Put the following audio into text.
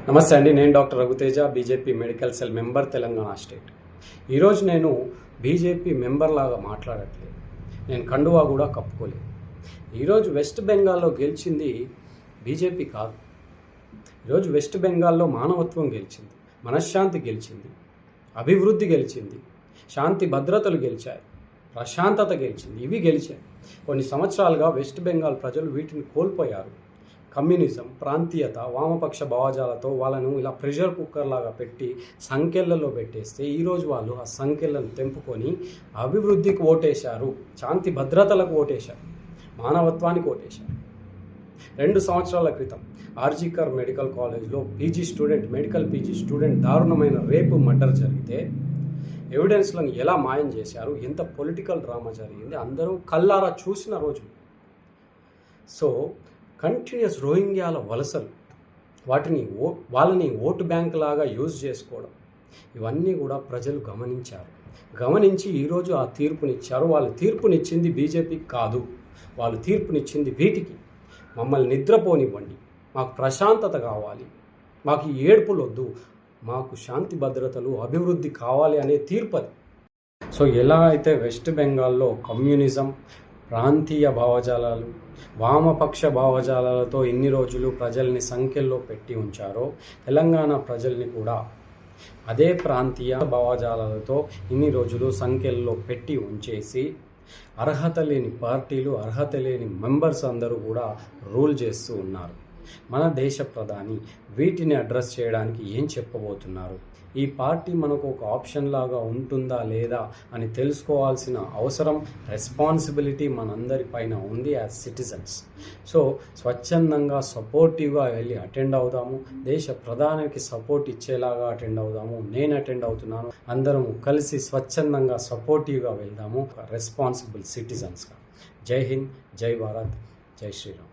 నమస్తే అండి. నేను doctor Raghuteja, BJP medical cell member, Telangana state. ఈరోజు నేను బీజేపీ మెంబర్ లాగా మాట్లాడట్లేదు. నేను కండువా కూడా కప్పుకోలేదు. ఈరోజు వెస్ట్ బెంగాల్లో గెలిచింది బీజేపీ కాదు. ఈరోజు వెస్ట్ బెంగాల్లో మానవత్వం గెలిచింది, మనశ్శాంతి గెలిచింది, అభివృద్ధి గెలిచింది, శాంతి భద్రతలు గెలిచాయి, ప్రశాంతత గెలిచింది. ఇవి గెలిచాయి. కొన్ని సంవత్సరాలుగా వెస్ట్ బెంగాల్ ప్రజలు వీటిని కోల్పోయారు. కమ్యూనిజం, ప్రాంతీయత, వామపక్ష భావజాలతో వాళ్ళను ఇలా ప్రెషర్ కుక్కర్ లాగా పెట్టి సంఖ్యలలో పెట్టేస్తే ఈరోజు వాళ్ళు ఆ సంఖ్యలను తెంపుకొని అభివృద్ధికి ఓటేశారు, శాంతి భద్రతలకు ఓటేశారు, మానవత్వానికి ఓటేశారు. 2 సంవత్సరాల క్రితం ఆర్జీకర్ మెడికల్ కాలేజ్లో మెడికల్ పీజీ స్టూడెంట్ దారుణమైన రేపు మర్డర్ జరిగితే ఎవిడెన్స్లను ఎలా మాయం చేశారు, ఎంత పొలిటికల్ డ్రామా జరిగింది అందరూ కళ్ళారా చూసిన రోజు. సో కంటిన్యూస్ రోహింగ్యాల వలసలు, వాళ్ళని ఓటు బ్యాంక్ లాగా యూజ్ చేసుకోవడం, ఇవన్నీ కూడా ప్రజలు గమనించి ఈరోజు ఆ తీర్పునిచ్చారు. వాళ్ళు తీర్పునిచ్చింది బీజేపీకి కాదు, వాళ్ళు తీర్పునిచ్చింది వీటికి. మమ్మల్ని నిద్రపోనివ్వండి, మాకు ప్రశాంతత కావాలి, మాకు ఈ ఏడుపులు వద్దు, మాకు శాంతి భద్రతలు, అభివృద్ధి కావాలి అనే తీర్పు అది. సో ఎలా అయితే వెస్ట్ బెంగాల్లో కమ్యూనిజం, ప్రాంతీయ భావజాలాలు, వామపక్ష భావజాలాలతో ఇన్ని రోజులు ప్రజల్ని సంఖ్యల్లో పెట్టి ఉంచారో, తెలంగాణ ప్రజల్ని కూడా అదే ప్రాంతీయ భావజాలాలతో ఇన్ని రోజులు సంఖ్యల్లో పెట్టి ఉంచేసి అర్హత లేని పార్టీలు, అర్హత లేని మెంబర్స్ అందరూ కూడా రూల్ చేస్తూ ఉన్నారు. మన దేశ ప్రధాని వీటిని అడ్రస్ చేయడానికి ఏం చెప్పబోతున్నారు? ఈ పార్టీ మనకు ఒక ఆప్షన్ లాగా ఉంటుందా లేదా అని తెలుసుకోవాల్సిన అవసరం, రెస్పాన్సిబిలిటీ మనందరి పైన ఉంది యాజ్ సిటిజన్స్. సో స్వచ్ఛందంగా సపోర్టివ్గా వెళ్ళి అటెండ్ అవుదాము, దేశ ప్రధానికి సపోర్ట్ ఇచ్చేలాగా అటెండ్ అవుదాము. నేను అటెండ్ అవుతున్నాను. అందరం కలిసి స్వచ్ఛందంగా సపోర్టివ్గా వెళ్దాము, రెస్పాన్సిబుల్ సిటిజన్స్గా. జై హింద్, జై భారత్, జై శ్రీరామ్.